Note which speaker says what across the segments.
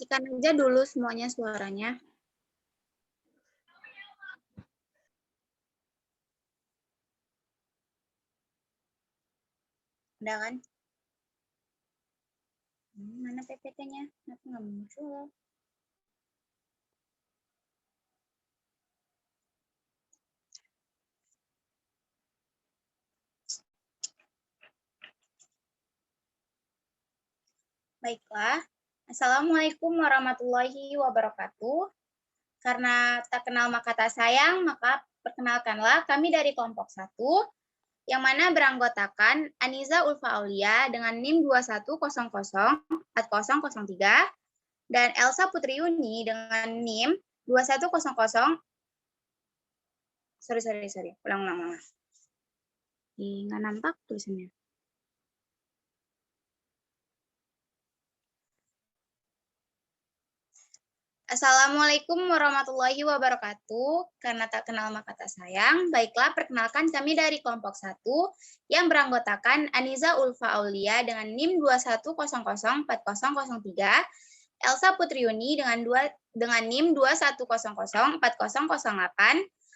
Speaker 1: matikan aja dulu semuanya suaranya. Udah kan? Mana PPT-nya? Kenapa nggak muncul? Baiklah. Assalamualaikum warahmatullahi wabarakatuh. Karena tak kenal maka tak sayang, maka perkenalkanlah kami dari kelompok 1, yang mana beranggotakan Aniza Ulfa Aulia dengan NIM 21004003 dan Elsa Putri Yuni dengan NIM 2100. Sorry. Ulang. Nggak nampak tulisannya. Assalamualaikum warahmatullahi wabarakatuh. Karena tak kenal maka tak sayang, baiklah perkenalkan kami dari kelompok 1 yang beranggotakan Aniza Ulfa Aulia dengan NIM 21004003, Elsa Putriuni dengan NIM 21004008,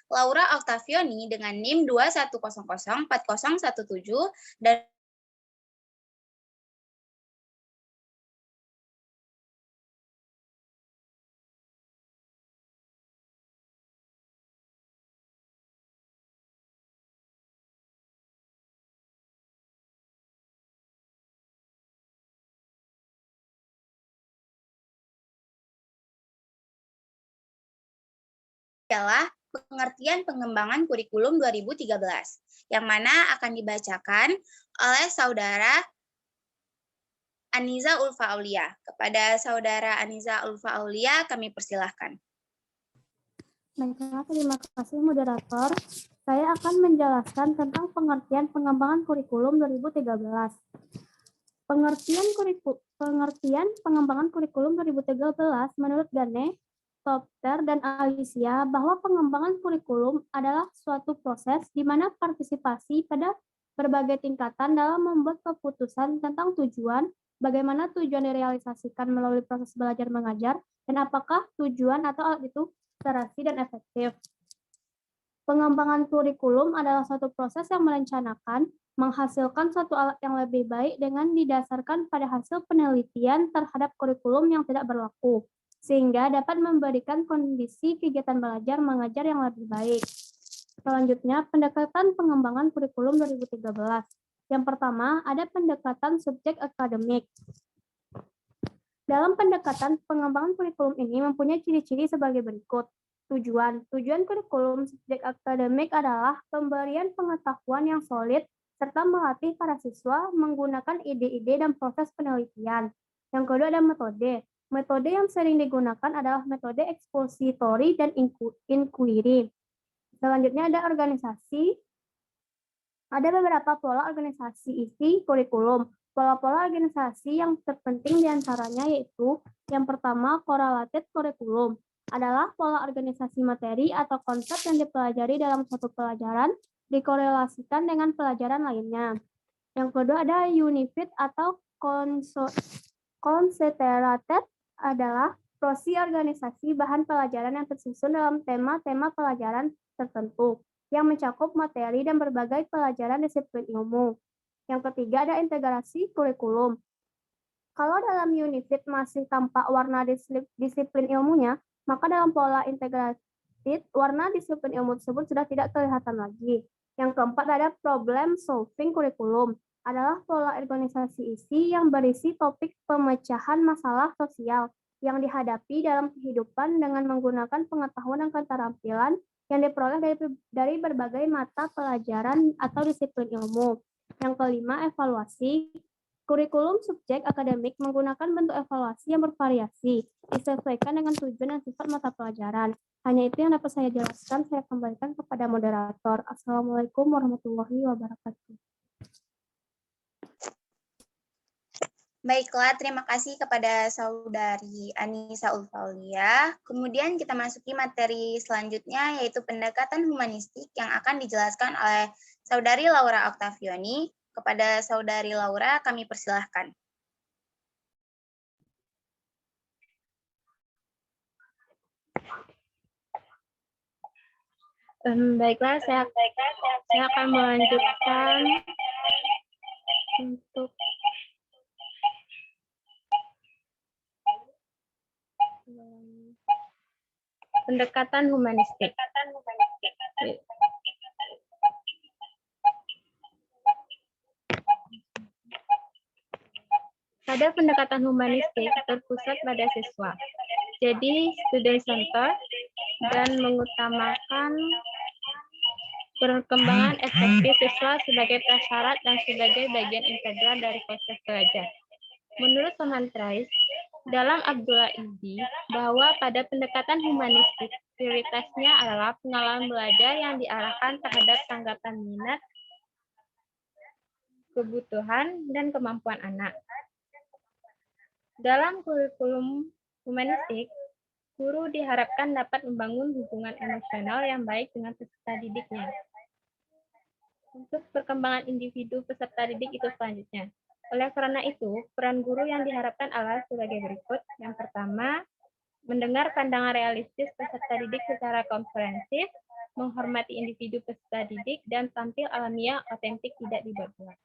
Speaker 1: Laura Octavioni dengan NIM 21004017, dan adalah pengertian pengembangan kurikulum 2013, yang mana akan dibacakan oleh saudara Aniza Ulfa Aulia. Kepada saudara Aniza Ulfa Aulia, kami persilahkan.
Speaker 2: Baiklah, terima kasih moderator. Saya akan menjelaskan tentang pengertian pengembangan kurikulum 2013. Pengertian pengembangan kurikulum 2013 menurut Gane, Topter, dan Alicia bahwa pengembangan kurikulum adalah suatu proses di mana partisipasi pada berbagai tingkatan dalam membuat keputusan tentang tujuan, bagaimana tujuan direalisasikan melalui proses belajar mengajar, dan apakah tujuan atau alat itu terasi dan efektif. Pengembangan kurikulum adalah suatu proses yang merencanakan, menghasilkan suatu alat yang lebih baik dengan didasarkan pada hasil penelitian terhadap kurikulum yang tidak berlaku, sehingga dapat memberikan kondisi kegiatan belajar mengajar yang lebih baik. Selanjutnya, pendekatan pengembangan kurikulum 2013. Yang pertama, ada pendekatan subjek akademik. Dalam pendekatan pengembangan kurikulum ini mempunyai ciri-ciri sebagai berikut. Tujuan kurikulum subjek akademik adalah pemberian pengetahuan yang solid serta melatih para siswa menggunakan ide-ide dan proses penelitian. Yang kedua ada metode. Metode yang sering digunakan adalah metode ekspositori dan inquiry. Selanjutnya ada organisasi. Ada beberapa pola organisasi isi kurikulum. Pola-pola organisasi yang terpenting diantaranya yaitu yang pertama, correlated kurikulum adalah pola organisasi materi atau konsep yang dipelajari dalam suatu pelajaran dikorelasikan dengan pelajaran lainnya. Yang kedua ada unified atau concentrated adalah porsi organisasi bahan pelajaran yang tersusun dalam tema-tema pelajaran tertentu yang mencakup materi dan berbagai pelajaran disiplin ilmu. Yang ketiga ada integrasi kurikulum. Kalau dalam unified masih tampak warna disiplin ilmunya, maka dalam pola integrated, warna disiplin ilmu tersebut sudah tidak kelihatan lagi. Yang keempat ada problem solving kurikulum. Adalah pola organisasi isi yang berisi topik pemecahan masalah sosial yang dihadapi dalam kehidupan dengan menggunakan pengetahuan dan keterampilan yang diperoleh dari berbagai mata pelajaran atau disiplin ilmu. Yang kelima, evaluasi. Kurikulum subjek akademik menggunakan bentuk evaluasi yang bervariasi, disesuaikan dengan tujuan dan sifat mata pelajaran. Hanya itu yang dapat saya jelaskan, saya kembalikan kepada moderator. Assalamualaikum warahmatullahi wabarakatuh.
Speaker 1: Baiklah, terima kasih kepada saudari Anissa Ulfaulia. Kemudian kita masuki materi selanjutnya, yaitu pendekatan humanistik yang akan dijelaskan oleh saudari Laura Octavioni. Kepada saudari Laura, kami persilahkan.
Speaker 2: Baiklah, saya akan melanjutkan untuk pendekatan humanistik. Pada pendekatan humanistik terpusat pada siswa. Jadi, student center dan mengutamakan perkembangan efektif siswa sebagai prasyarat dan sebagai bagian integral dari proses belajar. Menurut Thomas Price, dalam Abdullah Izzi, bahwa pada pendekatan humanistik, prioritasnya adalah pengalaman belajar yang diarahkan terhadap tanggapan minat, kebutuhan, dan kemampuan anak. Dalam kurikulum humanistik, guru diharapkan dapat membangun hubungan emosional yang baik dengan peserta didiknya. Untuk perkembangan individu peserta didik itu selanjutnya. Oleh karena itu, peran guru yang diharapkan adalah sebagai berikut. Yang pertama, mendengar pandangan realistis peserta didik secara komprehensif, menghormati individu peserta didik, dan tampil alamiah, otentik, tidak dibuat-buat.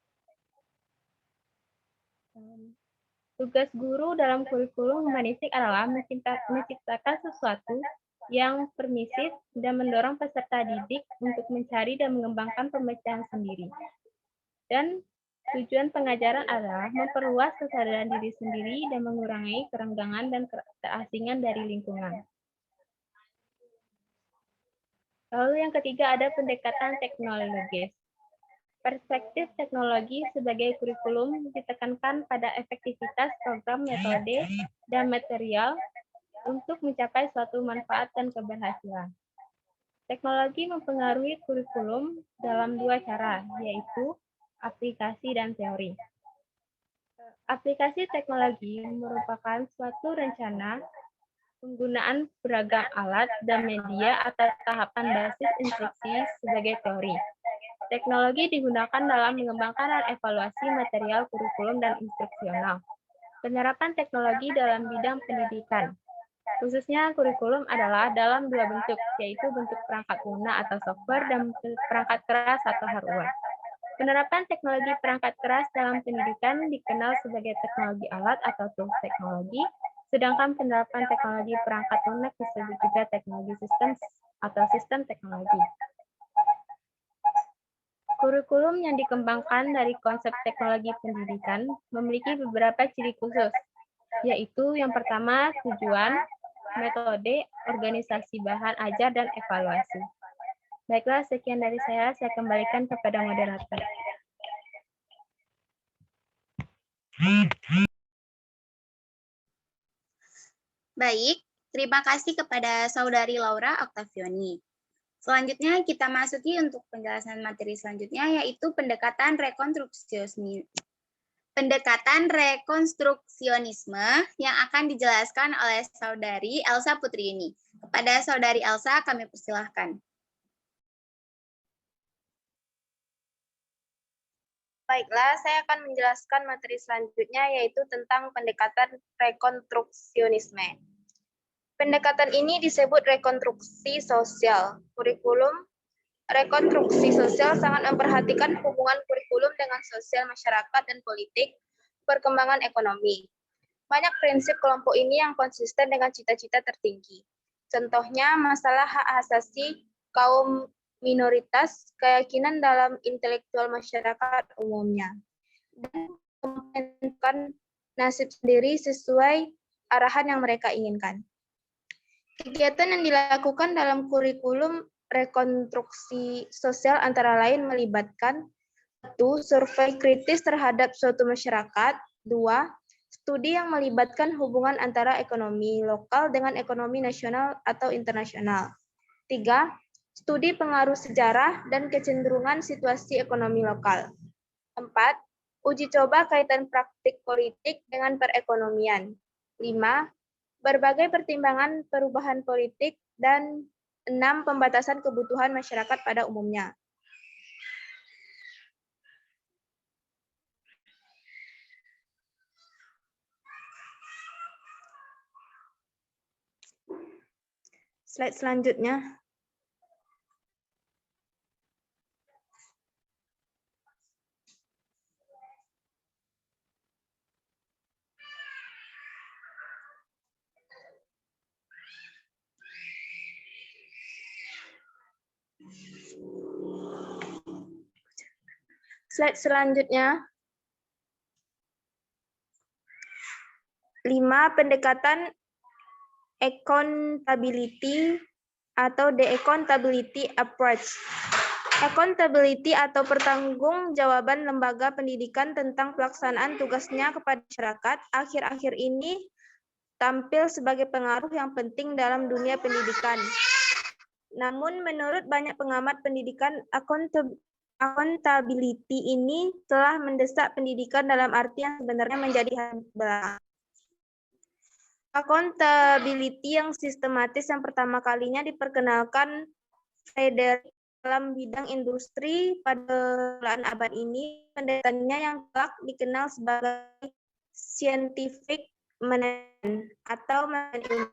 Speaker 2: Tugas guru dalam kurikulum humanistik adalah menciptakan sesuatu yang permisif dan mendorong peserta didik untuk mencari dan mengembangkan pemikiran sendiri. Dan tujuan pengajaran adalah memperluas kesadaran diri sendiri dan mengurangi kerenggangan dan keasingan dari lingkungan. Lalu yang ketiga ada pendekatan teknologis. Perspektif teknologi sebagai kurikulum ditekankan pada efektivitas program, metode, dan material untuk mencapai suatu manfaat dan keberhasilan. Teknologi mempengaruhi kurikulum dalam dua cara, yaitu aplikasi dan teori. Aplikasi teknologi merupakan suatu rencana penggunaan beragam alat dan media atas tahapan basis instruksi sebagai teori. Teknologi digunakan dalam mengembangkan dan evaluasi material kurikulum dan instruksional. Penyerapan teknologi dalam bidang pendidikan, khususnya kurikulum adalah dalam dua bentuk, yaitu bentuk perangkat lunak atau software dan perangkat keras atau hardware. Penerapan teknologi perangkat keras dalam pendidikan dikenal sebagai teknologi alat atau tools teknologi, sedangkan penerapan teknologi perangkat lunak disebut juga teknologi sistem atau sistem teknologi. Kurikulum yang dikembangkan dari konsep teknologi pendidikan memiliki beberapa ciri khusus, yaitu yang pertama tujuan, metode, organisasi bahan ajar, dan evaluasi. Baiklah, sekian dari saya kembalikan kepada moderator.
Speaker 1: Baik, terima kasih kepada Saudari Laura Octavioni. Selanjutnya kita masuki untuk penjelasan materi selanjutnya, yaitu pendekatan rekonstruksionisme yang akan dijelaskan oleh Saudari Elsa Putrini. Kepada Saudari Elsa, kami persilahkan.
Speaker 3: Baiklah, saya akan menjelaskan materi selanjutnya, yaitu tentang pendekatan rekonstruksionisme. Pendekatan ini disebut rekonstruksi sosial. Kurikulum rekonstruksi sosial sangat memperhatikan hubungan kurikulum dengan sosial masyarakat dan politik, perkembangan ekonomi. Banyak prinsip kelompok ini yang konsisten dengan cita-cita tertinggi. Contohnya, masalah hak asasi kaum minoritas, keyakinan dalam intelektual masyarakat umumnya, dan menentukan nasib sendiri sesuai arahan yang mereka inginkan. Kegiatan yang dilakukan dalam kurikulum rekonstruksi sosial antara lain melibatkan 1. Survei kritis terhadap suatu masyarakat. 2. Studi yang melibatkan hubungan antara ekonomi lokal dengan ekonomi nasional atau internasional. 3. Studi pengaruh sejarah dan kecenderungan situasi ekonomi lokal. 4. Uji coba kaitan praktik politik dengan perekonomian. 5. Berbagai pertimbangan perubahan politik, dan 6. Pembatasan kebutuhan masyarakat pada umumnya. Slide selanjutnya. Slide selanjutnya. 5. Pendekatan accountability atau the accountability approach. Accountability atau pertanggungjawaban lembaga pendidikan tentang pelaksanaan tugasnya kepada masyarakat akhir-akhir ini tampil sebagai pengaruh yang penting dalam dunia pendidikan. Namun menurut banyak pengamat pendidikan, accountability ini telah mendesak pendidikan dalam arti yang sebenarnya menjadi hal belakang. Accountability yang sistematis yang pertama kalinya diperkenalkan Frederick dalam bidang industri pada bulan abad ini. Pendekatannya yang kelak dikenal sebagai scientific management atau manajemen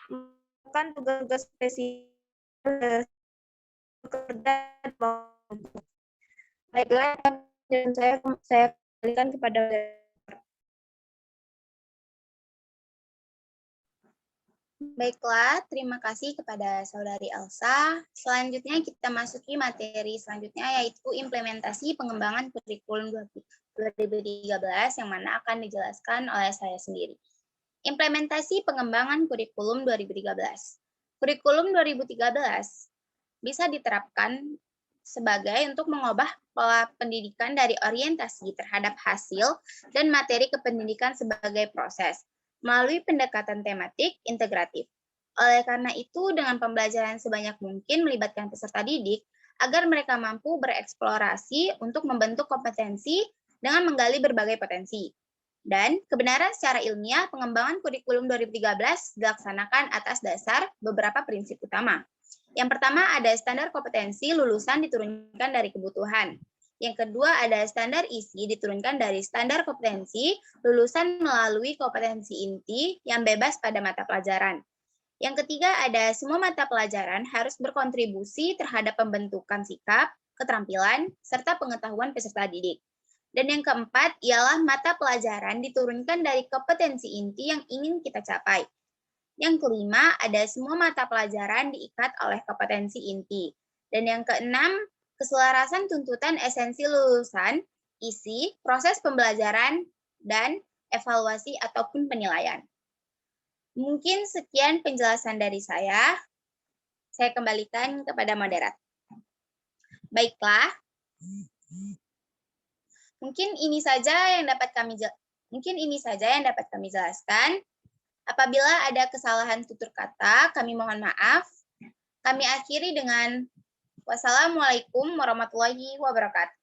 Speaker 3: melakukan tugas-tugas spesifik bekerja. Baiklah, dan saya kembalikan kepada.
Speaker 1: Baiklah, terima kasih kepada Saudari Elsa. Selanjutnya kita masuki materi selanjutnya yaitu implementasi pengembangan kurikulum 2013 yang mana akan dijelaskan oleh saya sendiri. Implementasi pengembangan kurikulum 2013. Kurikulum 2013 bisa diterapkan sebagai untuk mengubah pola pendidikan dari orientasi terhadap hasil dan materi kependidikan sebagai proses melalui pendekatan tematik integratif. Oleh karena itu, dengan pembelajaran sebanyak mungkin melibatkan peserta didik agar mereka mampu bereksplorasi untuk membentuk kompetensi dengan menggali berbagai potensi. Dan kebenaran secara ilmiah, pengembangan kurikulum 2013 dilaksanakan atas dasar beberapa prinsip utama. Yang pertama, ada standar kompetensi lulusan diturunkan dari kebutuhan. Yang kedua, ada standar isi diturunkan dari standar kompetensi lulusan melalui kompetensi inti yang bebas pada mata pelajaran. Yang ketiga, ada semua mata pelajaran harus berkontribusi terhadap pembentukan sikap, keterampilan, serta pengetahuan peserta didik. Dan yang keempat, ialah mata pelajaran diturunkan dari kompetensi inti yang ingin kita capai. Yang kelima, ada semua mata pelajaran diikat oleh kompetensi inti. Dan yang keenam, keselarasan tuntutan esensi lulusan, isi, proses pembelajaran, dan evaluasi ataupun penilaian. Mungkin sekian penjelasan dari saya. Saya kembalikan kepada moderator. Baiklah. Mungkin ini saja yang dapat kami jelaskan. Apabila ada kesalahan tutur kata, kami mohon maaf. Kami akhiri dengan wassalamualaikum warahmatullahi wabarakatuh.